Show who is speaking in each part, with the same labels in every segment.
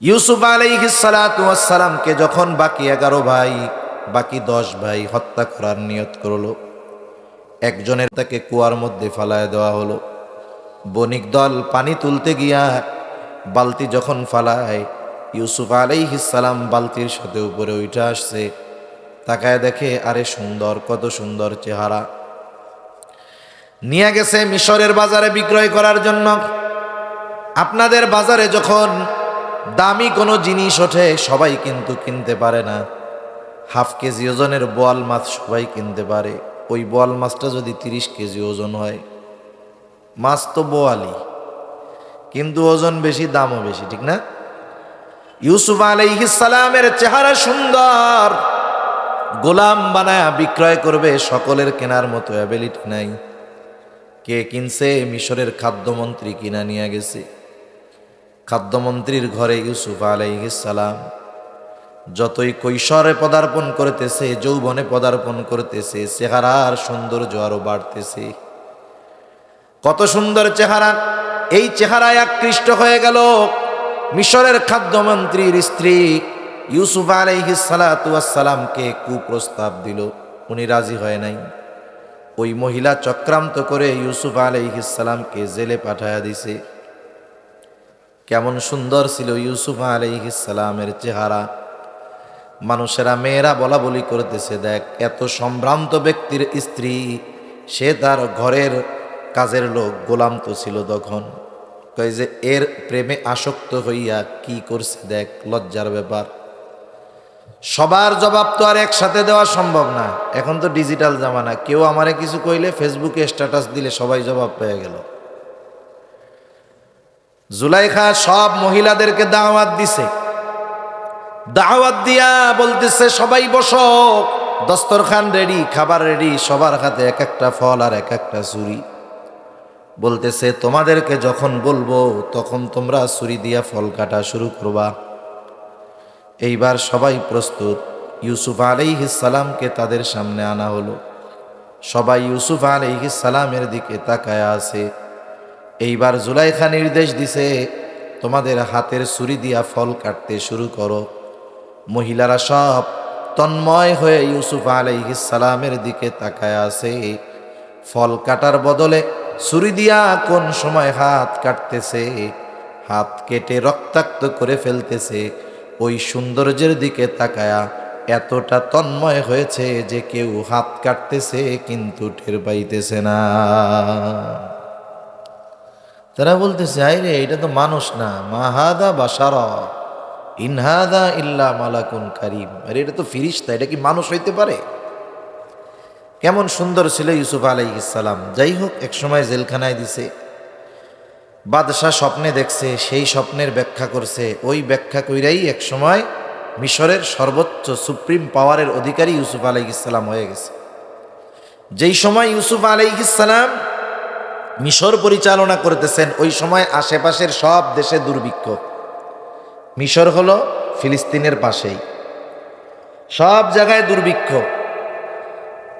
Speaker 1: ইউসুফ আলাইহিস সালাতু ওয়াস সালামকে যখন বাকি 11 ভাই বাকি 10 ভাই হত্যা করার নিয়ত করলো, একজনের তাকে কুয়ার মধ্যে ফালায় দেওয়া হলো। বণিক দল পানি তুলতে গিয়া বালতি যখন ফালায়, ইউসুফ আলাইহিস সালাম বালতির সাথে উপরে উঠে আসছে। তাকায় দেখে, আরে সুন্দর, কত সুন্দর চেহারা। নিয়ে গেছে মিশরের বাজারে বিক্রয় করার জন্য। আপনাদের বাজারে যখন দামি কোনো জিনিস ওঠে, সবাই কিন্তু কিনতে পারে না। হাফ কেজি ওজনের বোয়াল মাছ সবাই কিনতে পারে। ওই বোয়াল মাছটা যদি 30 কেজি ওজন হয়, মাছ তো বোয়ালই, কিন্তু ওজন বেশি, দামও বেশি, ঠিক না? ইউসুফ আলাইহিস সালামের চেহারা সুন্দর, গোলাম বানায়া বিক্রয় করবে, সকলের কেনার মতো অ্যাবিলিটি নাই। কে কিনছে? মিশরের খাদ্যমন্ত্রী কিনা নিয়ে গেছে। খাদ্যমন্ত্রীর ঘরে ইউসুফ আলাইহিস সালাম যতই কৈশোরে পদার্পণ করতেছে, যৌবনে পদার্পণ করতেছে, চেহারার সৌন্দর্য আরো বাড়তেছে। কত সুন্দর চেহারা! এই চেহারায় আকৃষ্ট হয়ে গেল মিশরের খাদ্যমন্ত্রীর স্ত্রী। ইউসুফ আলাইহিস সালাতু ওয়াস সালামকে কুপ্রস্তাব দিল, উনি রাজি হয় নাই। ওই মহিলা চক্রান্ত করে ইউসুফ আলাইহিস সালামকে জেলে পাঠায়া দিছে। কেমন সুন্দর ছিল ইউসুফ আলাইহিস সালামের চেহারা! মানুষেরা, মেয়েরা বলা বলি করতেছে, দেখ, এত সম্ভ্রান্ত ব্যক্তির স্ত্রী, সে তার ঘরের কাজের লোক, গোলাম তো ছিল তখন। কয় যে এর প্রেমে আসক্ত হইয়া কি করছে, দেখ, লজ্জার ব্যাপার। সবার জবাব তো আর একসাথে দেওয়া সম্ভব না। এখন তো ডিজিটাল জামানা, কেউ আমারে কিছু কইলে ফেসবুকে স্ট্যাটাস দিলে সবাই জবাব পেয়ে গেল। জুলাইখা সব মহিলাদেরকে দাওয়াত দিছে। দাওয়াত দিয়া বলতেছে, সবাই বসো, দস্তরখান রেডি, খাবার রেডি, সবার হাতে এক একটা ফল আর এক একটা ছুরি। বলতেছে, তোমাদেরকে যখন বলবো তখন তোমরা ছুরি দিয়া ফল কাটা শুরু করবা। এইবার সবাই প্রস্তুত। ইউসুফ আলাইহিস সালামকে তাদের সামনে আনা হলো। সবাই ইউসুফ আলাইহিস সালামের দিকে তাকায় আছে। এইবার জুলাইখা নির্দেশ দিছে, তোমাদের হাতের ছুরি দিয়া ফল কাটতে শুরু করো। মহিলারা সব তন্ময় হয়ে ইউসুফ আলাইহিস সালামের দিকে তাকায় আছে। ফল কাটার বদলে ছুরি দিয়া কোন সময় হাত কাটতেছে, হাত কেটে রক্তাক্ত করে ফেলতেছে। ওই সৌন্দর্যের দিকে তাকায়া এতটা তন্ময় হয়েছে যে কেউ হাত কাটতেছে কিন্তু টের পাইতেছে না। তারা বলতেছে, আইরে, এটা তো মানুষ না, মাহাদা বাশারা ইনহাদা ইল্লা মালাকুন কারিম। আরে এটা তো ফিরিস্তা, এটা কি মানুষ হইতে পারে? কেমন সুন্দর ছিল ইউসুফ আলাইহিস সালাম। যাই হোক, এক সময় জেলখানায় দিছে। বাদশাহ স্বপ্নে দেখছে, সেই স্বপ্নের ব্যাখ্যা করছে। ওই ব্যাখ্যা কইরাই এক সময় মিশরের সর্বোচ্চ সুপ্রিম পাওয়ারের অধিকারী ইউসুফ আলাইহিস সালাম হয়ে গেছে। যেই সময় ইউসুফ আলাইহিস সালাম মিশর পরিচালনা করতেছেন, ওই সময় আশেপাশের সব দেশে দুর্ভিক্ষ। মিশর হলো ফিলিস্তিনের পাশেই, সব জায়গায় দুর্ভিক্ষ।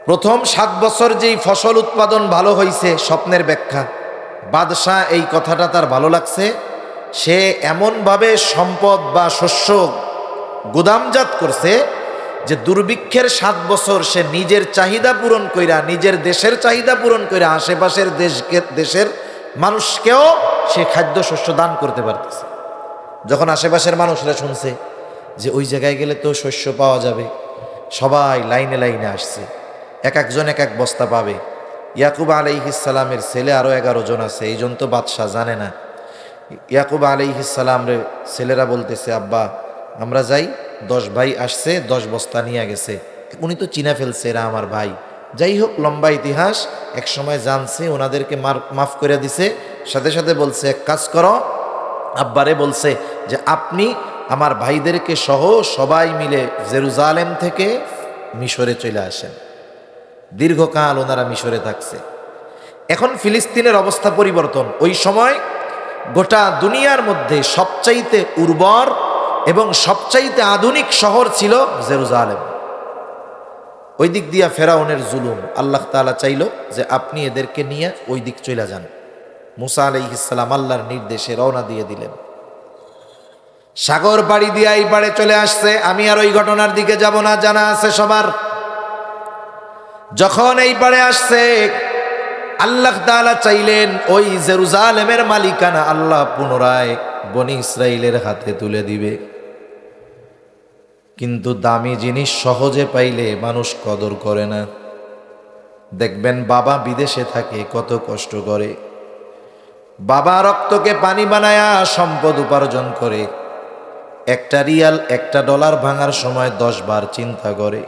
Speaker 1: প্রথম 7 বছর যেই ফসল উৎপাদন ভালো হয়েছে, স্বপ্নের ব্যাখ্যা। বাদশাহ এই কথাটা তার ভালো লাগছে। সে এমনভাবে সম্পদ বা শস্য গুদামজাত করছে যে দুর্ভিক্ষের 7 বছর সে নিজের চাহিদা পূরণ কইরা, নিজের দেশের চাহিদা পূরণ কইরা আশেপাশের দেশের মানুষকেও সে খাদ্য শস্য দান করতে পারতেছে। যখন আশেপাশের মানুষরা শুনছে যে ওই জায়গায় গেলে তো শস্য পাওয়া যাবে, সবাই লাইনে লাইনে আসছে। এক একজন এক এক বস্তা পাবে। ইয়াকুব আলাইহিস সালামের ছেলে আরও 11 জন আছে, এই জন তো বাদশাহ জানে না। ইয়াকুব আলাইহিস সালামের ছেলেরা বলতেছে, আব্বা আমরা যাই, 10 ভাই আসছে, 10 বস্তা নিয়ে গেছে। উনি তো চিনা ফেলছে এরা আমার ভাই। যাই হোক, লম্বা ইতিহাস। এক সময় জানছে, ওনাদেরকে মাফ করে দিছে। সাথে সাথে বলছে, এক কাজ করো, আব্বারে বলছে যে আপনি আমার ভাইদেরকে সহ সবাই মিলে জেরুজালেম থেকে মিশরে চলে আসেন। দীর্ঘকাল ওনারা মিশরে থাকছে। এখন ফিলিস্তিনের অবস্থা পরিবর্তন। ওই সময় গোটা দুনিয়ার মধ্যে সবচাইতে উর্বর এবং সবচাইতে আধুনিক শহর ছিল জেরুজালেম। ওই দিক দিয়া ফেরাউনের জুলুম, আল্লাহ তাআলা চাইল যে আপনি এদেরকে নিয়ে ওই দিক চলে যান। মুসা আলাইহিস সালাম আল্লাহর নির্দেশে রওনা দিয়ে দিলেন। সাগর পাড়ি দিয়ে এই পাড়ে চলে আসছে। আমি আর ওই ঘটনার দিকে যাব না, জানা আছে সবার। যখন এই পাড়ে আসছে, আল্লাহ তাআলা চাইলেন ওই জেরুজালেমের মালিকানা আল্লাহ পুনরায় বনি ইসরাইলের হাতে তুলে দিবে। কিন্তু দামি জিনিস সহজে পাইলে মানুষ কদর করে না। দেখবেন বাবা বিদেশে থাকে, কত কষ্ট করে, বাবা রক্তকে পানি বানায়া সম্পদ উপার্জন করে। একটা রিয়াল, একটা ডলার ভাঙার সময় 10 বার চিন্তা করে।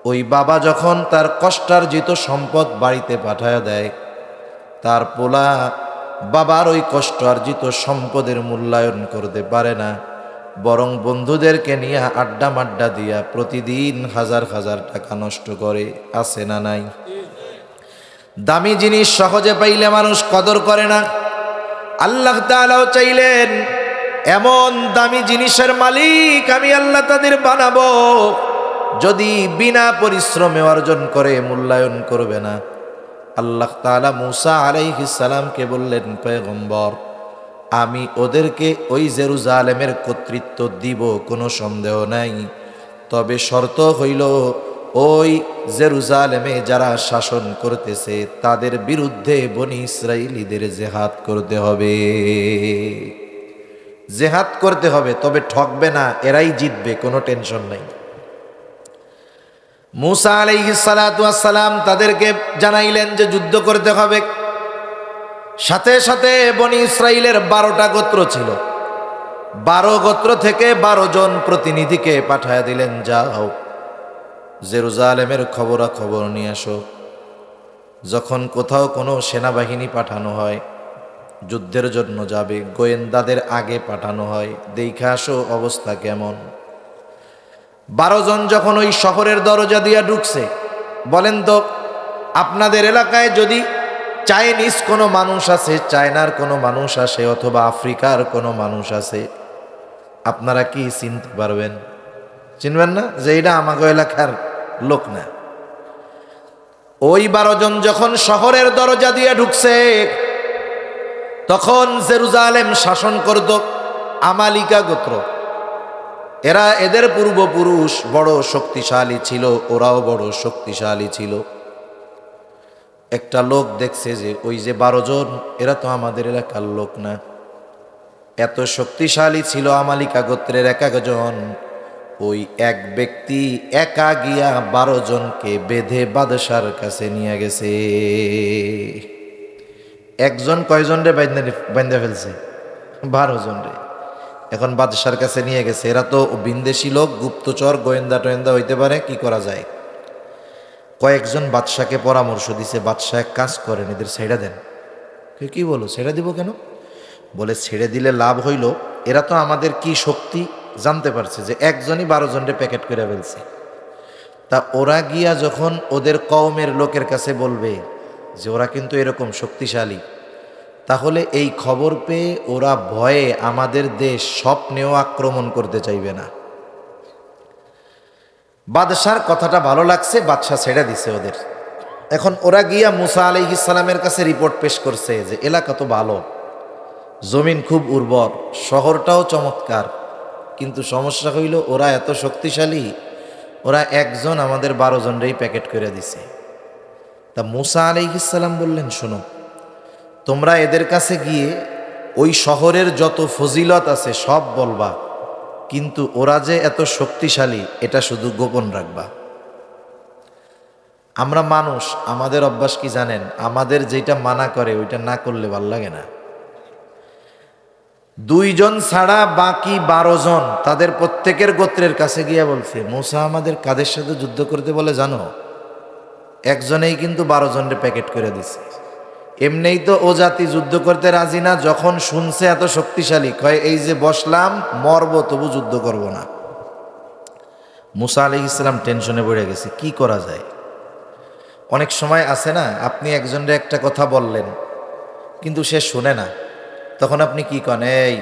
Speaker 1: ওই বাবা যখন তার কষ্টার্জিত সম্পদ বাড়িতে পাঠায়া দেয়, তার পোলা বাবার ওই কষ্টার্জিত সম্পদের মূল্যায়ন করতে পারে না, বরং বন্ধুদেরকে নিয়ে আড্ডা মাড্ডা দিয়া প্রতিদিন হাজার হাজার টাকা নষ্ট করে। আছে না নাই? দামি জিনিস সহজে পাইলে মানুষ কদর করে না। আল্লাহ তাআলাও চাইলেন এমন দামি জিনিসের মালিক আমি আল্লাহ তাদের বানাবো, যদি বিনা পরিশ্রমে অর্জন করে মূল্যায়ন করবে না। আল্লাহ তাআলা মূসা আলাইহিস সালামকে বললেন, পয়গম্বর, আমি ওদেরকে ওই জেরুজালেমের কর্তৃত্ব দিব, কোনো সন্দেহ নাই। তবে শর্ত হইল ওই জেরুজালেমে যারা শাসন করতেছে তাদের বিরুদ্ধে বনি ইসরাইলীদের জেহাদ করতে হবে। জেহাদ করতে হবে, তবে ঠকবে না, এরাই জিতবে, কোনো টেনশন নাই। মূসা আলাইহিস সালাতু ওয়াস সালাম তাদেরকে জানাইলেন যে যুদ্ধ করতে হবে। সাথে সাথে বনি ইসরাইলের 12টা গোত্র ছিল। 12 গোত্র থেকে 12 জন প্রতিনিধিকে পাঠায় দিলেন, যাও জেরুজালেমের খবরাখবর নিয়ে আসো। যখন কোথাও কোনো সেনাবাহিনী পাঠানো হয়, যুদ্ধের জন্য যাবে, গোয়েন্দাদের আগে পাঠানো হয়, দেখে আসো অবস্থা কেমন। 12 জন যখন ওই শহরের দরজা দিয়া ঢুকছে, বলেন তো আপনাদের এলাকায় যদি চাইনিজ কোনো মানুষ আছে, চায়নার কোনো মানুষ আসে, অথবা আফ্রিকার কোনো মানুষ আছে, আপনারা কি চিনতে পারবেন? চিনবেন না যে এটা আমাগো এলাকার লোক না। ওই 12 জন যখন শহরের দরজা দিয়ে ঢুকছে, তখন জেরুজালেম শাসন করত আমালিকা গোত্র। এদের পূর্বপুরুষ বড় শক্তিশালী ছিল, ওরাও বড় শক্তিশালী ছিল। একটা লোক দেখছে যে ওই যে 12 জন, এরা তো আমাদের এলাকার লোক না। এত শক্তিশালী ছিল আমালিকা গোত্রের এক একজন। ওই এক ব্যক্তি একা গিয়া 12 জনকে বেঁধে বাদশার কাছে নিয়ে গেছে। একজন কয়জন রে বাইন্দা ফেলছে? 12 জন রে। এখন বাদশার কাছে নিয়ে গেছে। এরা তো বিন্দেশি লোক, গুপ্তচর, গোয়েন্দা টোয়েন্দা হইতে পারে, কি করা যায়? কয়েকজন বাদশাকে পরামর্শ দিছে, বাদশাহ এক কাজ করেন, এদের ছেড়ে দেন। কি বলো, ছেড়ে দিব কেন? বলে ছেড়ে দিলে লাভ হইল, এরা তো আমাদের কি শক্তি জানতে পারছে, যে একজনই 12 জনরে প্যাকেট করে ফেলছে। তা ওরা গিয়া যখন ওদের কওমের লোকের কাছে বলবে যে ওরা কিন্তু এরকম শক্তিশালী, তাহলে এই খবর পেয়ে ওরা ভয়ে আমাদের দেশ স্বপ্নেও আক্রমণ করতে চাইবে না। বাদশার কথাটা ভালো লাগছে, বাদশা ছেড়ে দিছে ওদের। এখন ওরা গিয়া মূসা আলাইহিস সালামের কাছে রিপোর্ট পেশ করছে যে এলাকা তো ভালো, জমিন খুব উর্বর, শহরটাও চমৎকার, কিন্তু সমস্যা হইল ওরা এত শক্তিশালী, ওরা একজন আমাদের 12 জনরেই প্যাকেট করে দিছে। তা মূসা আলাইহিস সালাম বললেন, শোনো, তোমরা এদের কাছে গিয়ে ওই শহরের যত ফজিলত আছে সব বলবা, কিন্তু ওরা যে এত শক্তিশালী এটা শুধু গোপন রাখবা। আমরা মানুষ, আমাদের অভ্যাস কি জানেন? আমাদের যেটা মানা করে ওইটা না করলে ভাল লাগে না। 2 জন ছাড়া বাকি 12 জন তাদের প্রত্যেকের গোত্রের কাছে গিয়ে বলছে, মূসা আমাদের কাদের সাথে যুদ্ধ করতে বলে জানো? একজনেই কিন্তু 12 জনের প্যাকেট করে দিছে। এমনিই তো ও জাতি যুদ্ধ করতে রাজি না, যখন শুনছে এত শক্তিশালী, কয় এই যে বসলাম মরব তবু যুদ্ধ করব না। মূসা আলাইহিস সালাম টেনশনে পড়ে গেছে, কি করা যায়? অনেক সময় আছে না, আপনি একজনের একটা কথা বললেন কিন্তু সে শুনে না, তখন আপনি কি করেন, এই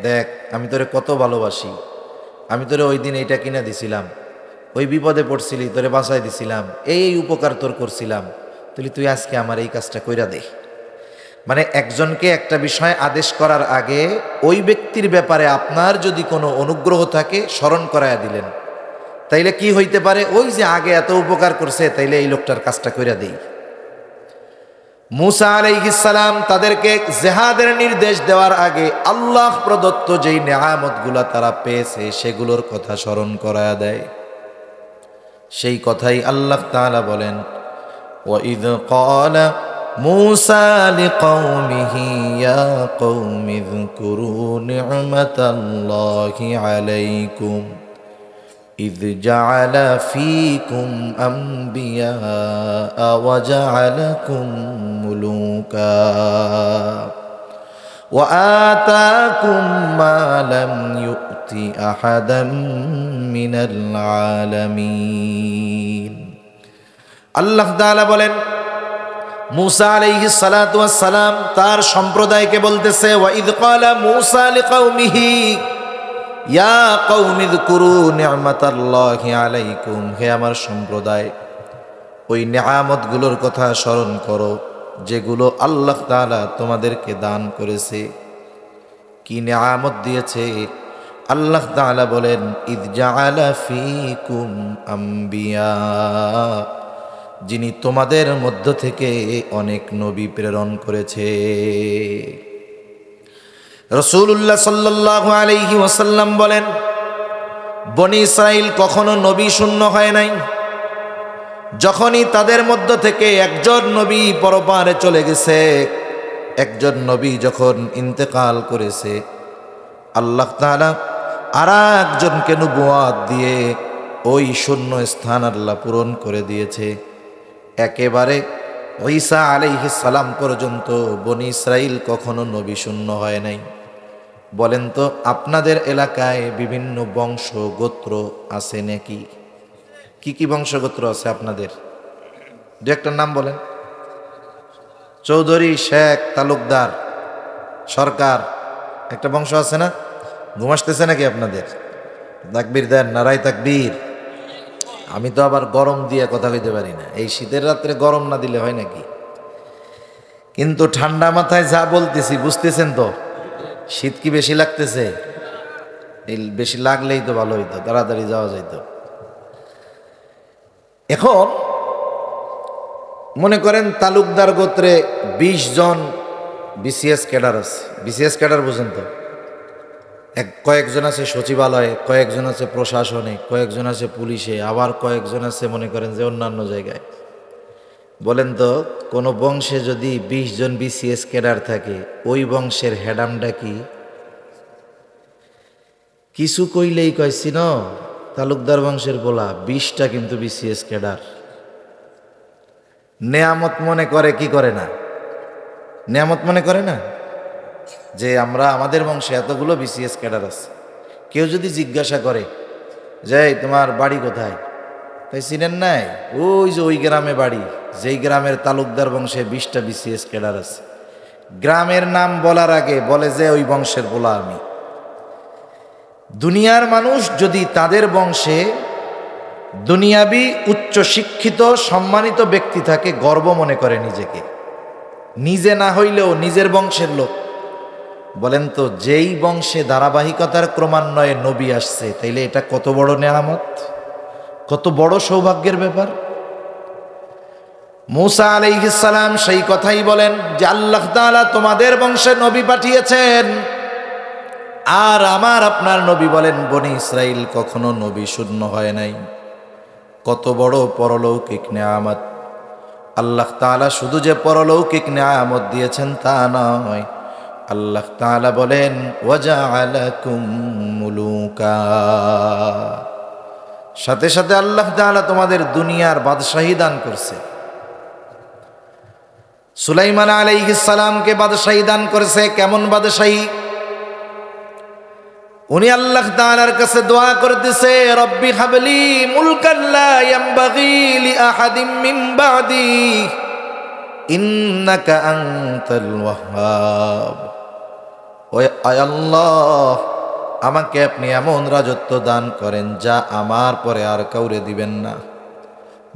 Speaker 1: দেখ আমি তোরে কত ভালোবাসি, আমি তোরে ওই দিন এইটা কিনে দিছিলাম, ওই বিপদে পড়ছিলি তোরে বাঁচাই দিছিলাম, এই উপকার তোর করছিলাম, তুই আজকে আমার এই কাজটা কইরা দে। মানে একজনকে একটা বিষয় আদেশ করার আগে ওই ব্যক্তির ব্যাপারে আপনার যদি কোনো অনুগ্রহ থাকে স্মরণ করায়া দিলেন, তাইলে কি হইতে পারে, ওই যে আগে এত উপকার করছে তাইলে এই লোকটার কাজটা কইরা দেই। মুসা আলাইহিস সালাম তাদেরকে জেহাদের নির্দেশ দেওয়ার আগে আল্লাহ প্রদত্ত যেই নেয়ামতগুলা তারা পেয়েছে সেগুলোর কথা স্মরণ করায়া দেয়। সেই কথাই আল্লাহ তাআলা বলেন, وَإِذْ قَالَ مُوسَى لِقَوْمِهِ يَا قَوْمِ اذْكُرُوا نِعْمَةَ اللَّهِ عَلَيْكُمْ إِذْ جَعَلَ فِيكُمْ أَنْبِيَاءَ وَجَعَلَكُمْ مُلُوكًا وَآتَاكُمْ مَا لَمْ يُؤْتِ أَحَدًا مِنَ الْعَالَمِينَ। আল্লাহ তাআলা বলেন, মুসা আলাইহিস সালাতু ওয়াস সালাম তার সম্প্রদায়কে বলতেছে, ওয়া ইয ক্বালা মুসা লিকাওমিহি ইয়া কওমি যকুরু নি'মাতাল্লাহি আলাইকুম, হে আমার সম্প্রদায়, ওই নেয়ামতগুলোর কথা স্মরণ করো যেগুলো আল্লাহ তাআলা তোমাদেরকে দান করেছে। কি নেয়ামত দিয়েছে? আল্লাহ তাআলা বলেন, ইয জাআলা ফীকুম আম্বিয়া, যিনি তোমাদের মধ্য থেকে অনেক নবী প্রেরণ করেছে। রাসূলুল্লাহ সাল্লাল্লাহু আলাইহি ওয়াসাল্লাম বলেন, বনি ইসরাইল কখনো নবী শূন্য হয় নাই। যখনই তাদের মধ্য থেকে একজন নবী পরপারে চলে গেছে, একজন নবী যখন ইন্তেকাল করেছে, আল্লাহ তাআলা আর একজনকে নবুয়াত দিয়ে ওই শূন্য স্থান আল্লাহ পূরণ করে দিয়েছে। একেবারে ঈসা আলাইহিস সালাম পর্যন্ত বনি ইসরাইল কখনো নবী শূন্য হয় নাই। বলেন তো, আপনাদের এলাকায় বিভিন্ন বংশ গোত্র আছে নাকি? কি কি বংশগোত্র আছে আপনাদের? দু একটা নাম বলেন। চৌধুরী, শেখ, তালুকদার, সরকার, একটা বংশ আছে না? ঘুমাসতেছে নাকি আপনাদের? তাকবীর দেন, নারায়ে তাকবীর। আমি তো আবার গরম দিয়ে কথা কইতে পারি না। এই শীতের রাত্রে গরম না দিলে হয় নাকি? কিন্তু ঠান্ডা মাথায় যা বলতেছি বুঝতেছেন তো? শীত কি বেশি লাগতেছে? এই বেশি লাগলেই তো ভালো হইতো, তাড়াতাড়ি যাওয়া যাইতো। এখন মনে করেন তালুকদার গোত্রে 20 জন বিসিএস ক্যাডার আছে। বিসিএস ক্যাডার বুঝেন তো? কয়েকজন আছে সচিবালয়ে, কয়েকজন আছে প্রশাসনে, কয়েকজন আছে পুলিশে, আবার কয়েকজন আছে মনে করেন যে অন্যান্য জায়গায়। বলেন তো, কোনো বংশে যদি 20 জন বিসিএস ক্যাডার থাকে, ওই বংশের হেডামটা কি? কিছু কইলেই কইছি ন, তালুকদার বংশের বলা 20টা কিন্তু বিসিএস ক্যাডার। নেয়ামত মনে করে কি করে না? নেয়ামত মনে করে না যে আমরা আমাদের বংশে এতগুলো বিসিএস ক্যাডার আছে। কেউ যদি জিজ্ঞাসা করে যে তোমার বাড়ি কোথায়, তাই চিনেন নাই? ওই যে ওই গ্রামে বাড়ি, যেই গ্রামের তালুকদার বংশে 20টা বিসিএস ক্যাডার আছে। গ্রামের নাম বলার আগে বলে যে ওই বংশের বলা আমি। দুনিয়ার মানুষ যদি তাদের বংশে দুনিয়াবি উচ্চ শিক্ষিত সম্মানিত ব্যক্তি থাকে, গর্ব মনে করে নিজেকে, নিজে না হইলেও নিজের বংশের লোক। বলেন তো, যেই বংশে ধারাবাহিকতার ক্রমান্বয়ে নবী আসছে, তাইলে এটা কত বড় নেয়ামত, কত বড় সৌভাগ্যের ব্যাপার। মুসা আলাইহিস সালাম সেই কথাই বলেন যে আল্লাহ তাআলা তোমাদের বংশে নবী পাঠিয়েছেন, আর আমার আপনার নবী বলেন বনি ইসরাইল কখনো নবী শূন্য হয় নাই। কত বড় পরলৌকিক নেয়ামত! আল্লাহ তাআলা শুধু যে পরলৌকিক নেয়ামত দিয়েছেন তা নয়, আল্লাহ তাআলা বলেন ওয়াজআলাকুম মুলুকা, সাথে সাথে আল্লাহ তাআলা তোমাদের দুনিয়ার বাদশাহী দান করছে। সুলাইমান আলাইহিস সালামকে বাদশাহী দান করেছে। কেমন বাদশাহী? উনি আল্লাহ তাআলার কাছে দোয়া করতেছে, রব্বি হাবলি মুলকান লা ইয়ামবাগি লি আহাদিম মিন বাদি ইন্নাকা আনতাল ওয়াহ্হাব। ও আল্লাহ, আমাকে আপনি এমন রাজত্ব দান করেন যা আমার পরে আর কাউরে দিবেন না।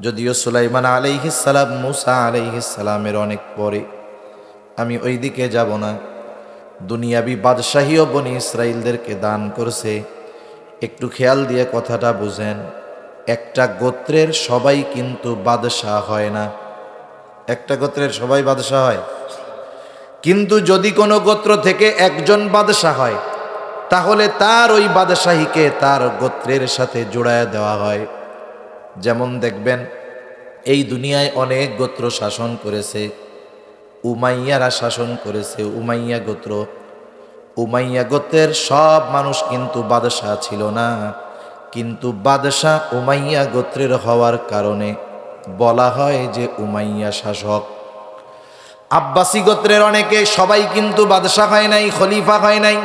Speaker 1: যদিও সুলাইমান আলাইহিস সালাম মুসা আলাইহিস সালামের অনেক পরে, আমি ওই দিকে যাব না। দুনিয়াবি বাদশাহীও বনি ইসরাইলদেরকে দান করছে। একটু খেয়াল দিয়ে কথাটা বুঝেন, একটা গোত্রের সবাই কিন্তু বাদশাহ হয় না। একটা গোত্রের সবাই বাদশাহ হয়, কিন্তু যদি কোনো গোত্র থেকে একজন বাদশাহ হয়, তাহলে তার ওই বাদশাহীকে তার গোত্রের সাথে জোড়ায় দেওয়া হয়। যেমন দেখবেন, এই দুনিয়ায় অনেক গোত্র শাসন করেছে। উমাইয়ারা শাসন করেছে, উমাইয়া গোত্র। উমাইয়া গোত্রের সব মানুষ কিন্তু বাদশাহ ছিল না, কিন্তু বাদশাহ উমাইয়া গোত্রের হওয়ার কারণে বলা হয় যে উমাইয়া শাসক। আব্বাসী গোত্রের অনেকে সবাই কিন্তু বাদশাহ হয় নাই, খলিফা হয় নাই,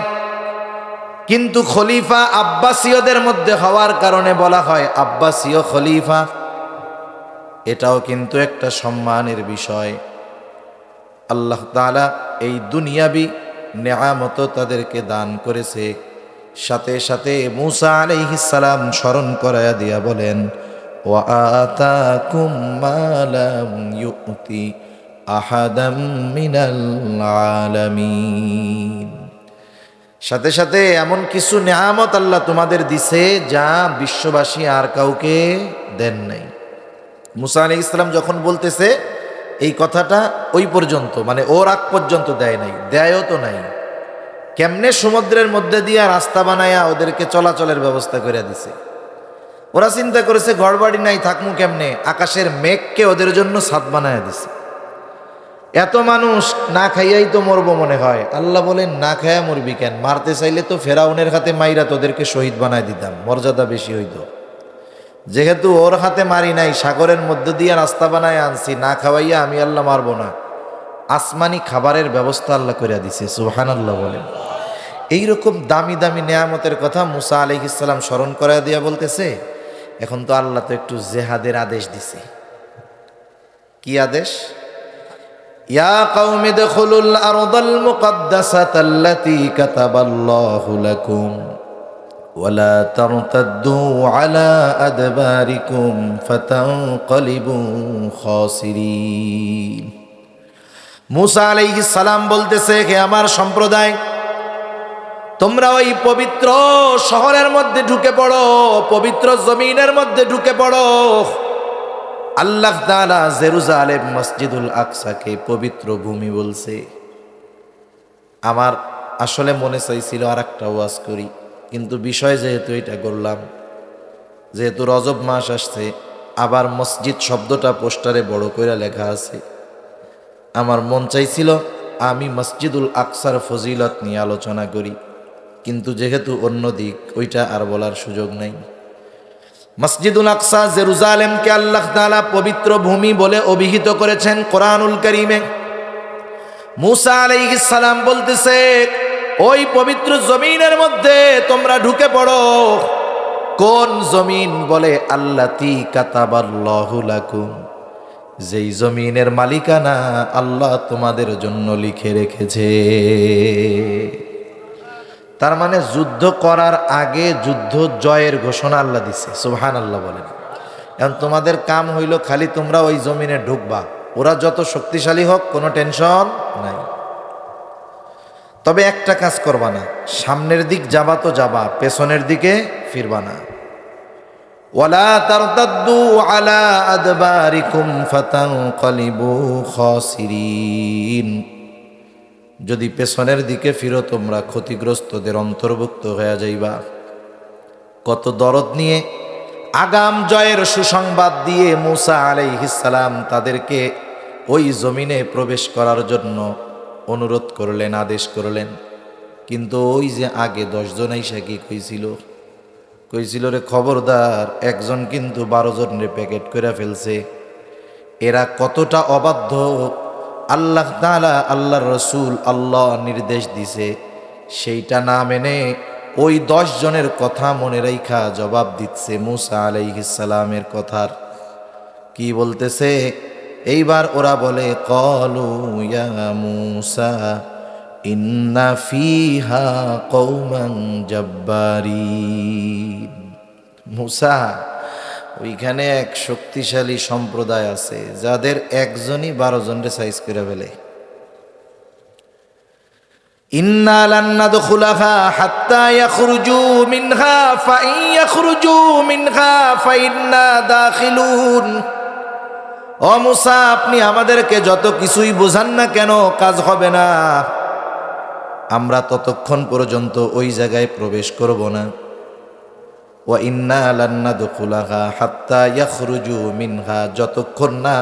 Speaker 1: কিন্তু খলিফা আব্বাসীয়দের মধ্যে হওয়ার কারণে বলা হয় আব্বাসীয় খলিফা। এটাও কিন্তু একটা সম্মানের বিষয়। আল্লাহ তাআলা এই দুনিয়াবি নেয়ামত তাদেরকে দান করেছে। সাথে সাথে মূসা আলাইহিস সালাম স্মরণ করায়া দিয়া বলেন, ওয়া আতাকুম মা লাম ইউতি আহাদাম মিনাল আলামিন। সাথে সাথে এমন কিছু নেয়ামত আল্লাহ তোমাদের দিছে যা বিশ্ববাসী আর কাউকে দেন নাই। মূসা আলাইহিস সালাম যখন বলতেছে এই কথাটা, ওই পর্যন্ত মানে ওর আগ পর্যন্ত দেয় নাই, দেয়ও তো নাই। কেমনে সমুদ্রের মধ্যে দিয়া রাস্তা বানায়া ওদেরকে চলাচলের ব্যবস্থা করে দিছে। ওরা চিন্তা করেছে ঘরবাড়ি নাই, থাকমু কেমনে, আকাশের মেঘকে ওদের জন্য ছাদ বানায়া দিছে। এত মানুষ না খাইয়াই তো মরবো মনে হয়। আল্লাহ বলেন না খাইয়া মরবি কেন, মারতে চাইলে তো ফেরাউনের হাতে মাইরা তোদেরকে শহীদ বানায় দিতাম, মর্যাদা বেশি হইতো। যেহেতু ওর হাতে মারি নাই, সাগরের মধ্য দিয়ে রাস্তা বানায় আনছি, না খাওয়াইয়া আমি আল্লাহ মারবো না। আসমানি খাবারের ব্যবস্থা আল্লাহ করে দিছে, সুবহানাল্লাহ বলেন। এইরকম দামি দামি নেয়ামতের কথা মূসা আলাইহিস সালাম স্মরণ করায় দিয়া বলতেছে, এখন তো আল্লাহ তো একটু জেহাদের আদেশ দিছে। কি আদেশ? ইয়া কওমি দুখুলুল আরদাল মুকদ্দাসাতাল্লাতী কাতাবাল্লাহু লাকুম ওয়ালা তারতাদ্দু আলা আদবারিকুম ফাতানকালিবু খাসিরিন। মূসা আলাইহিস সালাম বলতেছে, হে আমার সম্প্রদায়, তোমরা ওই পবিত্র শহরের মধ্যে ঢুকে পড়ো, পবিত্র জমিনের মধ্যে ঢুকে পড়ো। আল্লাহ তাআলা জেরুজালেম মসজিদুল আকসাকে পবিত্র ভূমি বলছে। আমার আসলে মনে চাইছিল আর একটা ওয়াজ করি, কিন্তু বিষয় যেহেতু এটা করলাম, যেহেতু রজব মাস আসছে, আবার মসজিদ শব্দটা পোস্টারে বড় করে লেখা আছে, আমার মন চাইছিল আমি মসজিদুল আকসার ফজিলত নিয়ে আলোচনা করি, কিন্তু যেহেতু অন্য দিক, ওইটা আর বলার সুযোগ নাই। মসজিদুল আকসা জেরুজালেমকে আল্লাহ তাআলা পবিত্র ভূমি বলে অভিহিত করেছেন কোরআনুল কারীমে। মূসা আলাইহিস সালাম বলতেছে, ওই পবিত্র জমিনের মধ্যে তোমরা ঢুকে পড়ো। কোন জমিন? বলে আল্লাতী কাতাবাল্লাহু লাকুম, যেই জমিনের মালিকানা আল্লাহ তোমাদের জন্য লিখে রেখেছে। তার মানে যুদ্ধ করার আগে যুদ্ধ জয়ের ঘোষণা আল্লাহ দিছে, সুবহানাল্লাহ বলেন। এখন তোমাদের কাম হইল খালি তোমরা ওই জমিনে ঢুকবা, ওরা যত শক্তিশালী হোক কোনো টেনশন নাই। তবে একটা কাজ করবা না, সামনের দিক যাবা তো যাবা, পেছনের দিকে ফিরবা না। ওয়ালা তারতাদ্দু আলা আদবারিকুম ফাতানকালিবু খাসিরিন। যদি পেছনের দিকে ফিরো তোমরা ক্ষতিগ্রস্তদের অন্তর্ভুক্ত হয়ে যাইবা। কত দরদ নিয়ে আগাম জয়ের সুসংবাদ দিয়ে মূসা আলাইহিস সালাম তাদেরকে ওই জমিনে প্রবেশ করার জন্য অনুরোধ করলেন, আদেশ করলেন। কিন্তু ওই যে আগে 10 জন আইসা কি কইছিল রে, খবরদার, একজন কিন্তু 12 জনের প্যাকেট করে ফেলছে। এরা কতটা অবাধ্য! আল্লাহ তাআলা, আল্লাহর রসুল, আল্লাহ নির্দেশ দিছে, সেইটা না মেনে ওই 10 জনের কথা মনে রাইখা জবাব দিচ্ছে মূসা আলাইহিস সালামের কথার। কি বলতেছে? এইবার ওরা বলে, ক্বালু ইয়া মূসা ইন্না ফিহা কওমান জাব্বারিন। মূসা, ওইখানে এক শক্তিশালী সম্প্রদায় আছে যাদের একজনই 12 জনরে সাইজ করে ফেলে। ইন্না লান নাদখুলাহা হাত্তা ইয়াখরুজু মিনহা ফাইন ইয়াখরুজু মিনহা ফাইন্না দাখিলুন। ও মুসা, আপনি আমাদেরকে যত কিছুই বোঝান না কেন কাজ হবে না, আমরা ততক্ষণ পর্যন্ত ওই জায়গায় প্রবেশ করব না। ওয়া ইন্না লান নাদখুলাহা হাত্তা ইয়াখরুজু মিনহা, যতক্ষণ না